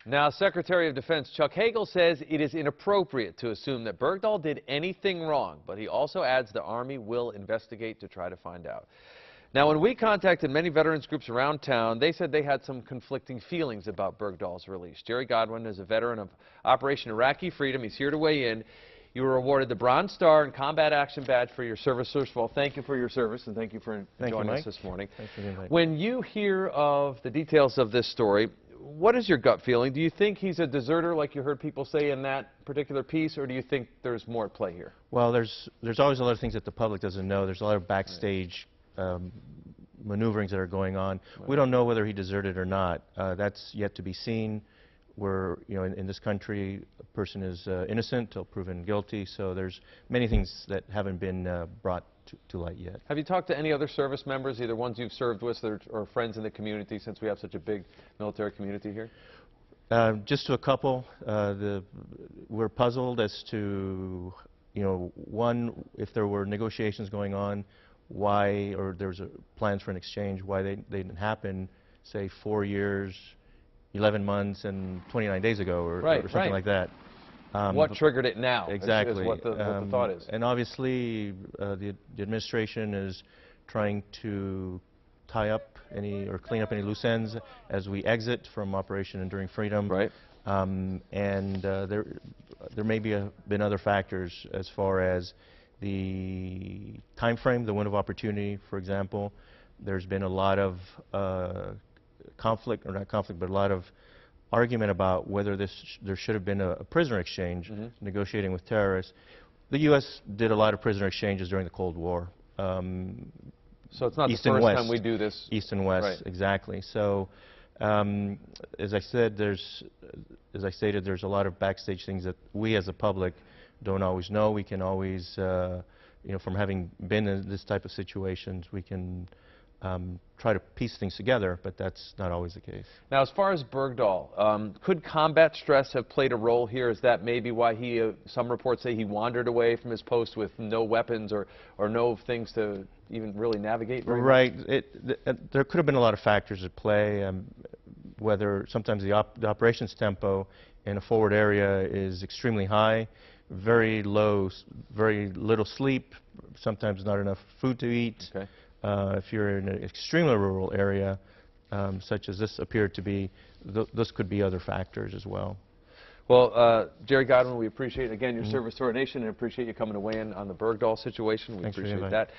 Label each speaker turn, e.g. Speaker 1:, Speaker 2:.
Speaker 1: Now, Secretary of Defense Chuck Hagel says it is inappropriate to assume that Bergdahl did anything wrong, but he also adds the Army will investigate to try to find out. Now, when we contacted many veterans groups around town, they said they had some conflicting feelings about Bergdahl's release. Jerry Godwin is a veteran of Operation Iraqi Freedom. He's here to weigh in. You were awarded the Bronze Star and Combat Action Badge for your service. First of all, thank you for your service, and thank you for joining us this morning.
Speaker 2: Thanks for the invite.
Speaker 1: When you hear of the details of this story, what is your gut feeling? Do you think he's a deserter, like you heard people say in that particular piece, or do you think there's more at play here?
Speaker 2: Well, there's always a lot of things that the public doesn't know. There's a lot of backstage maneuverings that are going on. Right. We don't know whether he deserted or not. That's yet to be seen. We're, in this country, a person is innocent till proven guilty. So there's many things that haven't been brought to light yet. Have
Speaker 1: you talked to any other service members, either ones you've served with or friends in the community, since we have such a big military community here?
Speaker 2: Just to a couple. We're puzzled as to, one, if there were negotiations going on, why, or there's plans for an exchange, why they didn't happen, say, 4 years, 11 months, and 29 days ago, or something like that.
Speaker 1: What triggered it now?
Speaker 2: Exactly.
Speaker 1: Is what the thought is.
Speaker 2: And obviously, the administration is trying to tie up or clean up any loose ends as we exit from Operation Enduring Freedom.
Speaker 1: Right.
Speaker 2: There may been other factors as far as the time frame, the window of opportunity, for example. There's been a lot of conflict, or not conflict, but a lot of argument about whether there should have been a prisoner exchange, negotiating with terrorists. The U.S. did a lot of prisoner exchanges during the Cold War.
Speaker 1: So it's not the first time we do this.
Speaker 2: East and West, right. Exactly. So, as I said, there's a lot of backstage things that we as a public don't always know. We can always, from having been in this type of situations, we can try to piece things together, but that's not always the case.
Speaker 1: Now, as far as Bergdahl, could combat stress have played a role here? Is that maybe why some reports say he wandered away from his post with no weapons or no things to even really navigate very
Speaker 2: right.
Speaker 1: much?
Speaker 2: There could have been a lot of factors at play, whether sometimes the operations tempo in a forward area is extremely high, very low, very little sleep, sometimes not enough food to eat.
Speaker 1: Okay.
Speaker 2: If you're in an extremely rural area, such as this appeared to be, those could be other factors as well.
Speaker 1: Well, Jerry Godwin, we appreciate, again, your service to our nation, and appreciate you coming to weigh in on the Bergdahl situation. We appreciate that.